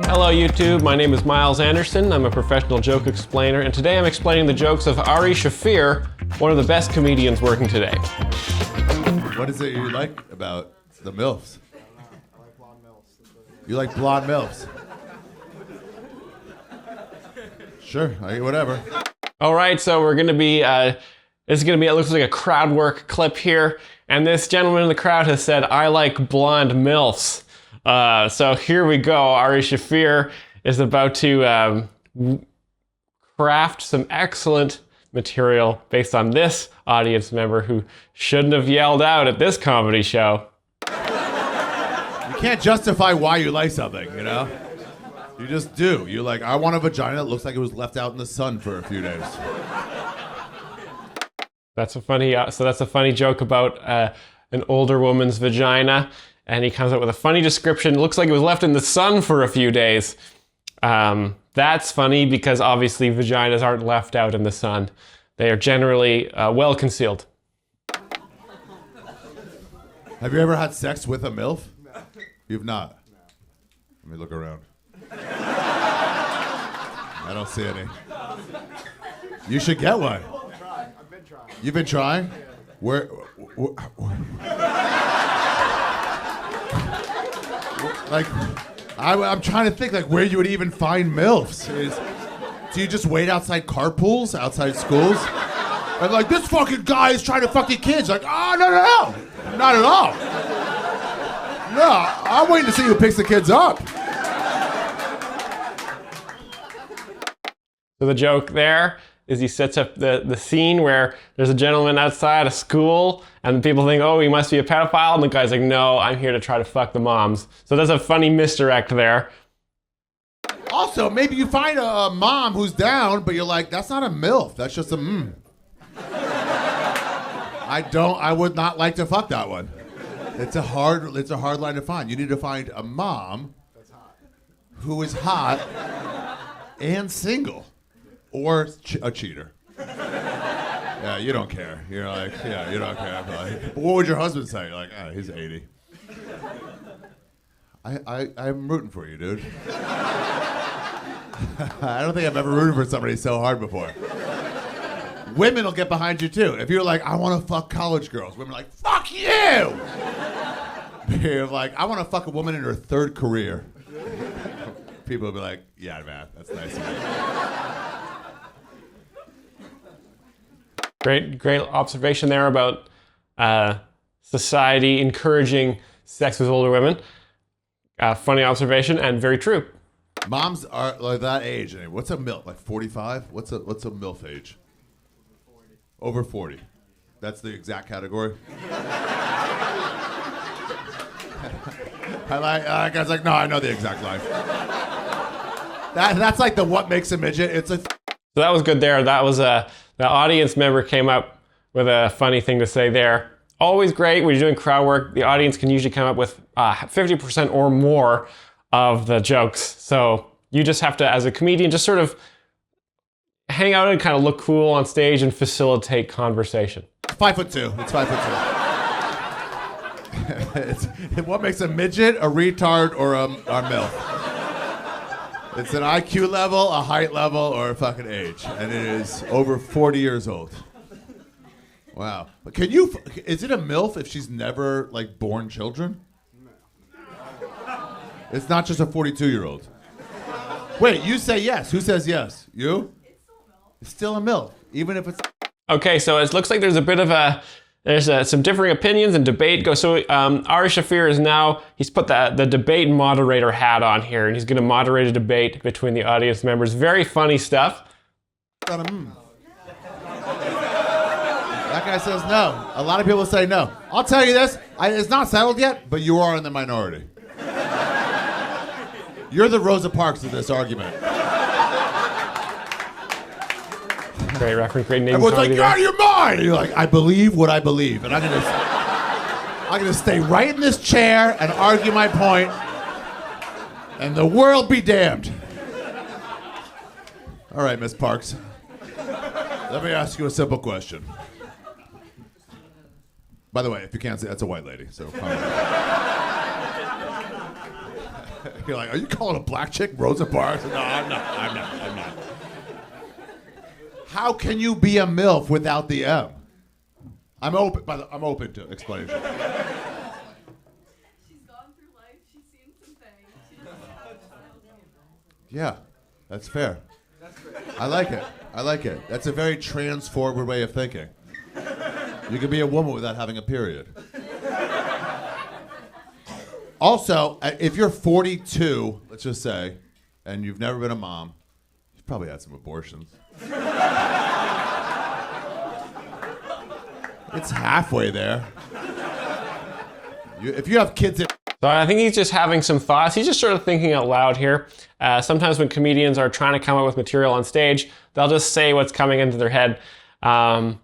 Hello YouTube, my name is Myles Anderson. I'm a professional joke explainer, and today I'm explaining the jokes of Ari Shaffir, one of the best comedians working today. What is it you like about the MILFs? I like blonde MILFs. You like blonde MILFs? Sure, whatever. Alright, so we're gonna be, it looks like a crowd work clip here, and this gentleman in the crowd has said, "I like blonde MILFs." So here we go. Ari Shaffir is about to craft some excellent material based on this audience member who shouldn't have yelled out at this comedy show. You can't justify why you like something, you know? You just do. You're like, I want a vagina that looks like it was left out in the sun for a few days. That's a funny joke about an older woman's vagina. And he comes up with a funny description. It looks like it was left in the sun for a few days. That's funny because obviously vaginas aren't left out in the sun. They are generally well concealed. Have you ever had sex with a MILF? No. You've not? No. Let me look around. I don't see any. You should get one. I've been trying. You've been trying? Yeah. Where like, I'm trying to think like where you would even find MILFs. Do you just wait outside carpools, outside schools? And like, this fucking guy is trying to fuck your kids. Like, oh, no, not at all. No, I'm waiting to see who picks the kids up. So the joke there is he sets up the scene where there's a gentleman outside a school and people think, oh, he must be a pedophile, and the guy's like, no, I'm here to try to fuck the moms. So there's a funny misdirect there. Also, maybe you find a mom who's down, but you're like, that's not a MILF, that's just a I would not like to fuck that one. It's a hard line to find. You need to find a mom who is hot and single. Or a cheater. Yeah, you don't care. You're like, yeah, you don't care. Like, what would your husband say? You're like, oh, he's 80. I'm rooting for you, dude. I don't think I've ever rooted for somebody so hard before. Women will get behind you too. If you're like, I want to fuck college girls, women are like, fuck you! You're like, I want to fuck a woman in her third career. People will be like, yeah, man, that's nice of you. Great observation there about society encouraging sex with older women. Funny observation and very true. Moms are like that age. What's a MILF? Like 45? What's a MILF age? Over 40. That's the exact category. Guy's like, no, I know the exact life. That's like the what makes a midget. It's a. So that was good there. That was the audience member came up with a funny thing to say there. Always great when you're doing crowd work. The audience can usually come up with 50% or more of the jokes. So you just have to, as a comedian, just sort of hang out and kind of look cool on stage and facilitate conversation. 5'2". It's 5'2". What makes a midget, a retard, or a MILF? It's an IQ level, a height level, or a fucking age. And it is over 40 years old. Wow. Is it a MILF if she's never, like, born children? No. It's not just a 42-year-old. Wait, you say yes. Who says yes? You? It's still a MILF, even if it's... Okay, so it looks like there's a bit of there's some differing opinions and debate. So Ari Shaffir is now, he's put the debate moderator hat on here, and he's going to moderate a debate between the audience members. Very funny stuff. That guy says no. A lot of people say no. I'll tell you this, it's not settled yet, but you are in the minority. You're the Rosa Parks of this argument. Great reference, great name. Everyone's like, you're out of your mind! And you're like, I believe what I believe. And I'm gonna stay right in this chair and argue my point, and the world be damned. All right, Miss Parks. Let me ask you a simple question. By the way, if you can't see, that's a white lady, so You're like, are you calling a black chick Rosa Parks? No, I'm not. How can you be a MILF without the M? I'm open to explanation. She's gone through life. She's seen some things. She doesn't have a child yet. Yeah, that's fair. I like it. That's a very trans-forward way of thinking. You can be a woman without having a period. Also, if you're 42, let's just say, and you've never been a mom, you've probably had some abortions. It's halfway there. If you have kids... So I think he's just having some thoughts. He's just sort of thinking out loud here. Sometimes when comedians are trying to come up with material on stage, they'll just say what's coming into their head. And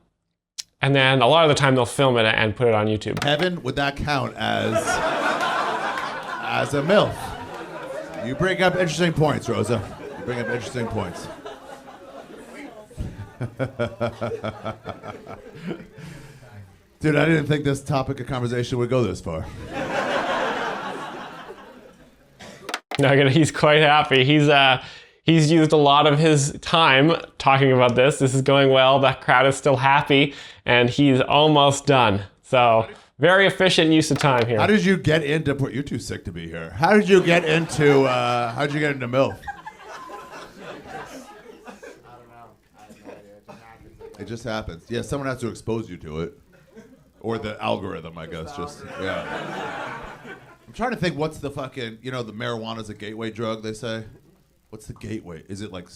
then a lot of the time they'll film it and put it on YouTube. Heaven, would that count as a MILF? You bring up interesting points, Rosa. You bring up interesting points. Dude, I didn't think this topic of conversation would go this far. No, he's quite happy. He's used a lot of his time talking about this. This is going well. The crowd is still happy, and he's almost done. So very efficient use of time here. How did you get into? You're too sick to be here. How did you get into? How'd you get into MILF? I don't know. I have no idea. It just happens. Yeah, someone has to expose you to it, or the algorithm, I guess. Just yeah. I'm trying to think. What's the fucking? You know, the marijuana's a gateway drug. They say. What's the gateway? Is it like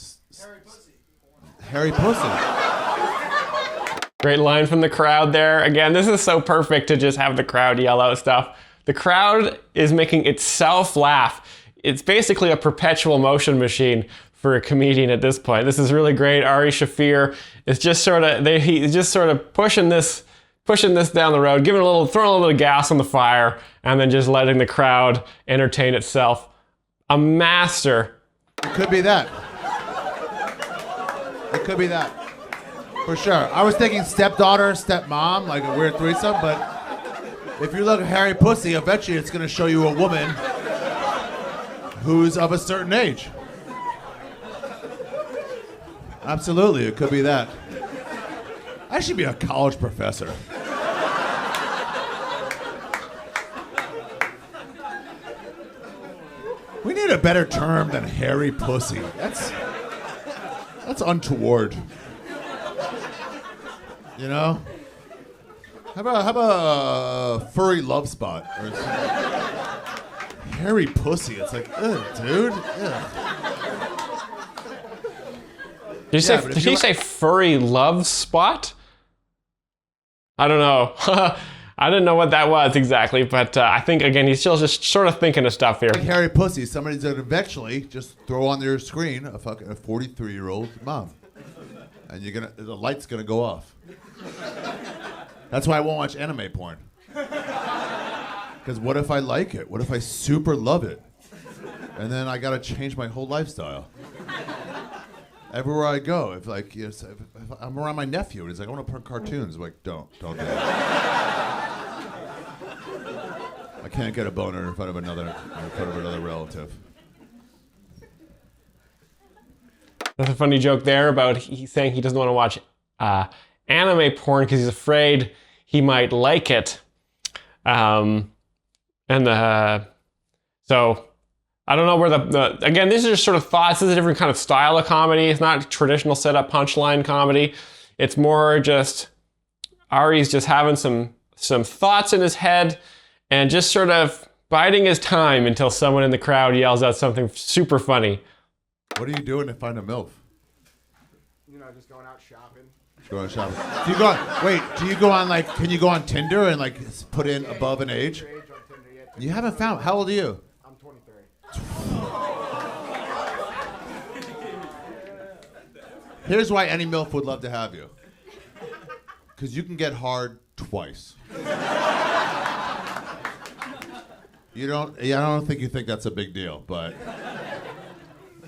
Harry Pussy? Great line from the crowd there. Again, this is so perfect to just have the crowd yell out stuff. The crowd is making itself laugh. It's basically a perpetual motion machine for a comedian at this point. This is really great. Ari Shaffir is just he's just sort of pushing this down the road, throwing a little bit of gas on the fire, and then just letting the crowd entertain itself. A master. It could be that. It could be that. For sure. I was thinking stepdaughter, stepmom, like a weird threesome, but if you look at Harry Pussy, eventually it's going to show you a woman who's of a certain age. Absolutely, it could be that. I should be a college professor. We need a better term than hairy pussy. That's untoward. You know? How about furry love spot? Or hairy pussy. It's like, ugh, dude. Ugh. Did you say furry love spot? I don't know. I didn't know what that was exactly, but I think, again, he's still just sort of thinking of stuff here. Like hairy pussy, somebody's going to eventually just throw on their screen a 43-year-old mom. And the light's going to go off. That's why I won't watch anime porn. Because what if I like it? What if I super love it? And then I got to change my whole lifestyle. Everywhere I go, if I'm around my nephew and he's like, I want to put cartoons. I'm like, don't do that. I can't get a boner in front of another relative. That's a funny joke there about he's saying he doesn't want to watch anime porn because he's afraid he might like it. So I don't know where again, these are just sort of thoughts. This is a different kind of style of comedy. It's not traditional setup punchline comedy. It's more just Ari's just having some thoughts in his head and just sort of biding his time until someone in the crowd yells out something super funny. What are you doing to find a MILF? You know, just going out shopping. Going shopping. Do you go on can you go on Tinder and put in above an age? Your age on Tinder yet. You haven't found, how old are you? I'm 23. Here's why any MILF would love to have you. Because you can get hard twice. I don't think you think that's a big deal, but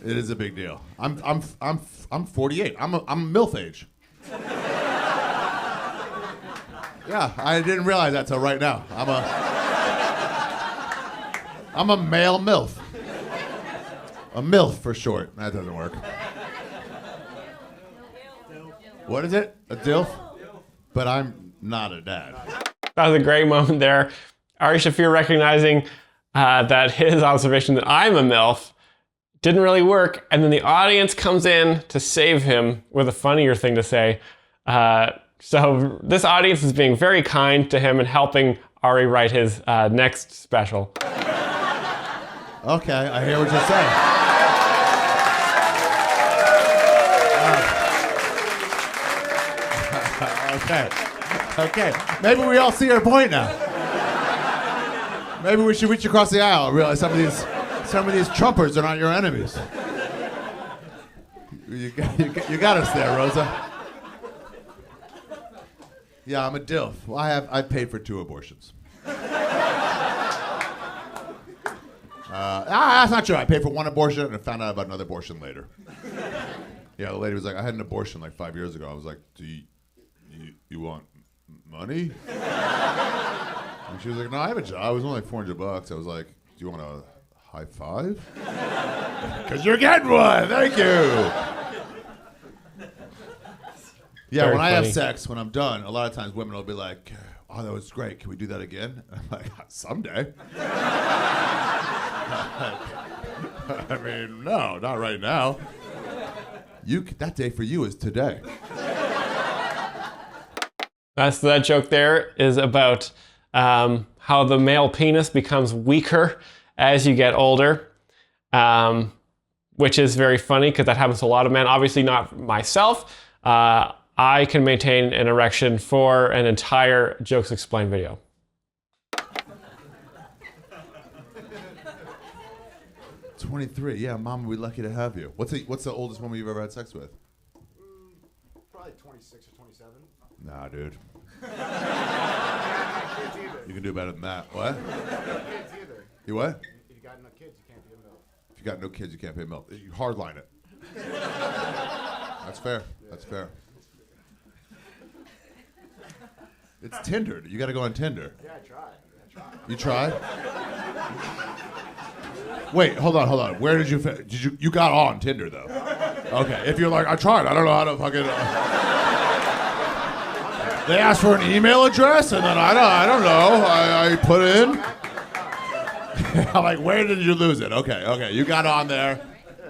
it is a big deal. I'm 48. I'm MILF age. Yeah, I didn't realize that till right now. I'm a male MILF. A MILF for short. That doesn't work. What is it? A DILF? But I'm not a dad. That was a great moment there. Ari Shaffir recognizing that his observation that I'm a MILF didn't really work, and then the audience comes in to save him with a funnier thing to say. So this audience is being very kind to him and helping Ari write his next special. Okay, I hear what you're saying. Okay. Maybe we all see our point now. Maybe we should reach across the aisle and realize some of these Trumpers are not your enemies. You got us there, Rosa. Yeah, I'm a DILF. Well, I've paid for 2 abortions. That's not true. I paid for 1 abortion and I found out about another abortion later. Yeah, the lady was like, I had an abortion like 5 years ago. I was like, do you want money? And she was like, no, I have a job. It was only like $400. I was like, do you want a high five? Because you're getting one. Thank you. Yeah, Very when I have funny. sex, when I'm done, a lot of times women will be like, oh, that was great. Can we do that again? I'm like, someday. I mean, no, not right now. That day for you is today. That joke there is about how the male penis becomes weaker as you get older, which is very funny because that happens to a lot of men. Obviously not myself. I can maintain an erection for an entire Jokes Explained video. "23, yeah, Mom, we're lucky to have you." What's the oldest woman you've ever had sex with? Probably 26 or 27. Nah, dude. Kids either. You can do better than that. What? Kids either. You what? If you got no kids, you can't be a MILF. If you got no kids, you can't pay milk. You hardline it. That's fair. That's fair. It's Tinder. You got to go on Tinder. Yeah, I tried. You tried? Wait, hold on. Where did you got on Tinder though? Okay, if you're like, I tried, I don't know how to fucking. They asked for an email address, and then I don't know. I put in. I'm like, where did you lose it? Okay, you got on there,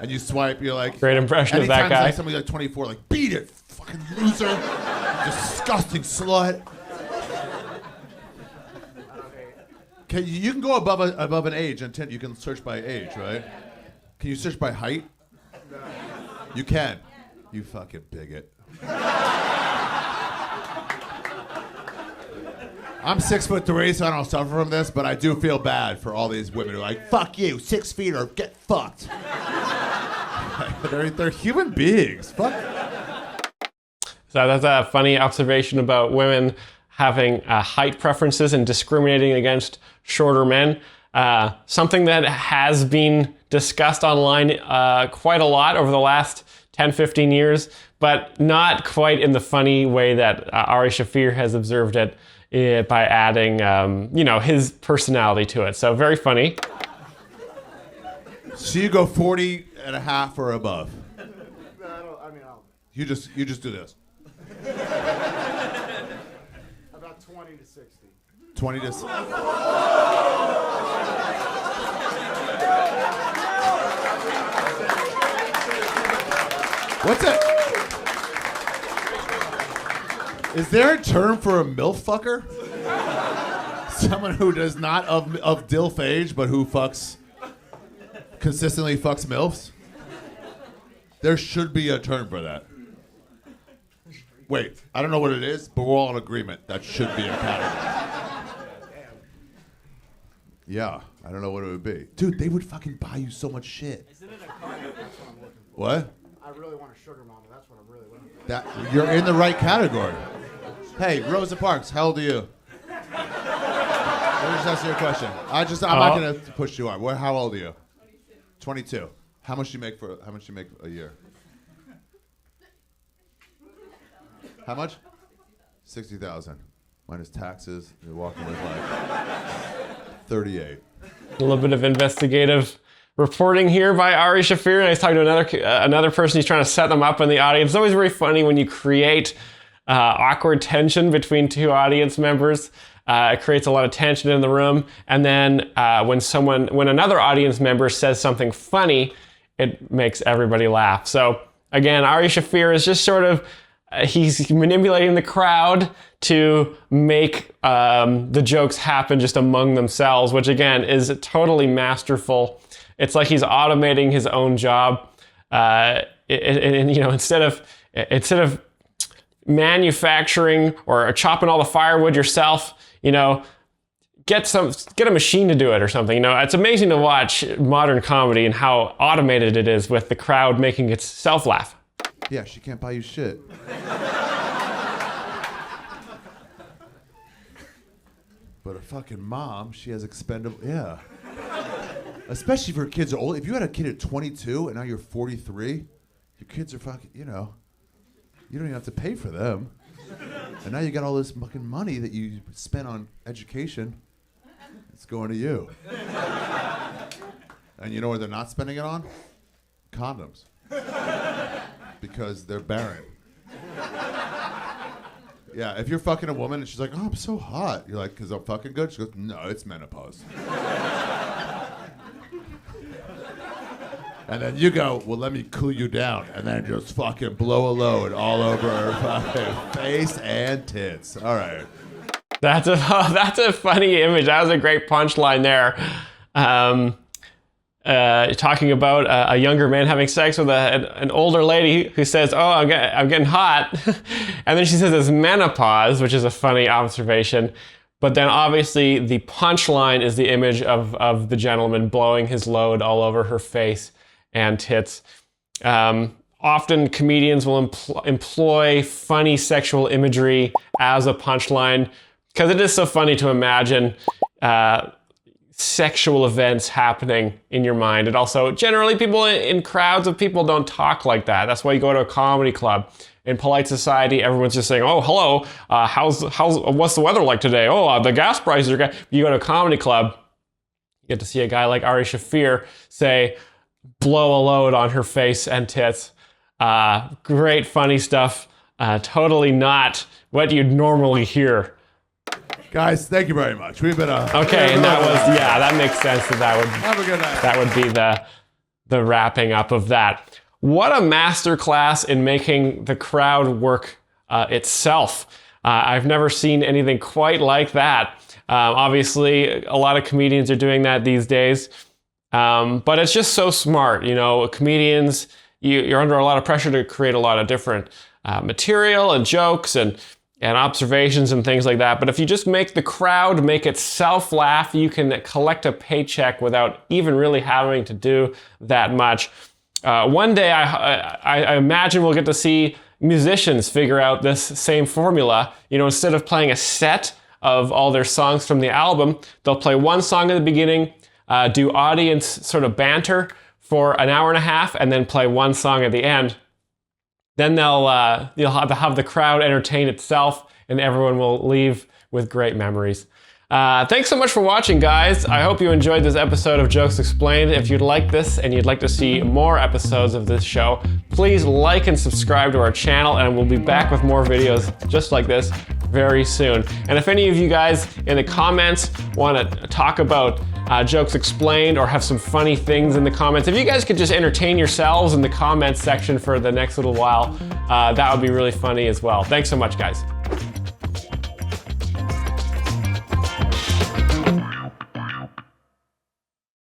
and you swipe. You're like, Great impression of that anytime guy. like somebody like 24, like, beat it, fucking loser, disgusting slut. You can go above an age and you can search by age, right? Can you search by height? No. You can. You fucking bigot. I'm 6'3", so I don't suffer from this, but I do feel bad for all these women who are like, fuck you, 6 feet or get fucked. they're human beings. Fuck. So that's a funny observation about women having height preferences and discriminating against shorter men. Something that has been discussed online quite a lot over the last 10, 15 years, but not quite in the funny way that Ari Shaffir has observed it by adding, his personality to it. So very funny. So you go 40 and a half or above. No, I don't. You just do this. About 20 to 60. 20 to. What's it? Is there a term for a MILF fucker? Someone who does not of DILF age, but who consistently fucks MILFs? There should be a term for that. Wait, I don't know what it is, but we're all in agreement. That should be a category. Yeah, I don't know what it would be. Dude, they would fucking buy you so much shit. Isn't it a car? That's what I'm looking for. What? I really want a sugar mama. That's what I'm really looking for. That you're in the right category. Hey, Rosa Parks, how old are you? Let me just ask you a question. I'm not gonna push you on. How old are you? 22. How much do you make a year? How much? 60,000. Minus taxes, you're walking with like 38. A little bit of investigative reporting here by Ari Shaffir, and I was talking to another person who's trying to set them up in the audience. It's always very funny when you create awkward tension between two audience members. It creates a lot of tension in the room, and then when another audience member says something funny, it makes everybody laugh. So again, Ari Shaffir is just sort of he's manipulating the crowd to make the jokes happen just among themselves, which again is totally masterful. It's like he's automating his own job, and you know, instead of manufacturing or chopping all the firewood yourself, you know, get a machine to do it or something. You know, it's amazing to watch modern comedy and how automated it is with the crowd making itself laugh. Yeah, she can't buy you shit. But a fucking mom, she has expendable, yeah. Especially if her kids are old. If you had a kid at 22 and now you're 43, your kids are fucking, you know, you don't even have to pay for them. And now you got all this fucking money that you spent on education. It's going to you. And you know what they're not spending it on? Condoms. Because they're barren. Yeah, if you're fucking a woman and she's like, oh, I'm so hot. You're like, because I'm fucking good? She goes, no, it's menopause. And then you go, well, let me cool you down. And then just fucking blow a load all over her fucking face and tits. All right. That's a funny image. That was a great punchline there. Talking about a younger man having sex with an older lady who says, oh, I'm getting hot. And then she says it's menopause, which is a funny observation. But then obviously the punchline is the image of the gentleman blowing his load all over her face and tits. Often comedians will employ funny sexual imagery as a punchline because it is so funny to imagine sexual events happening in your mind. And also, generally, people in crowds of people don't talk like that. That's why you go to a comedy club. In polite society, everyone's just saying, "Oh, hello, what's the weather like today? Oh, the gas prices are." You go to a comedy club, you get to see a guy like Ari Shaffir say, "Blow a load on her face and tits." Great, funny stuff. Totally not what you'd normally hear. Guys, thank you very much. We've been okay, and that makes sense. Have a good night. That would be the wrapping up of that. What a masterclass in making the crowd work itself. I've never seen anything quite like that. Obviously, a lot of comedians are doing that these days, but it's just so smart. You know, comedians, you're under a lot of pressure to create a lot of different material and jokes and observations and things like that. But if you just make the crowd make itself laugh, you can collect a paycheck without even really having to do that much. One day, I imagine we'll get to see musicians figure out this same formula. You know, instead of playing a set of all their songs from the album, they'll play one song at the beginning, do audience sort of banter for an hour and a half, and then play one song at the end. Then you'll have the crowd entertain itself, and everyone will leave with great memories. Thanks so much for watching, guys. I hope you enjoyed this episode of Jokes Explained. If you'd like this and you'd like to see more episodes of this show, please like and subscribe to our channel, and we'll be back with more videos just like this very soon. And if any of you guys in the comments want to talk about Jokes Explained or have some funny things in the comments, if you guys could just entertain yourselves in the comments section for the next little while, that would be really funny as well. Thanks so much, guys.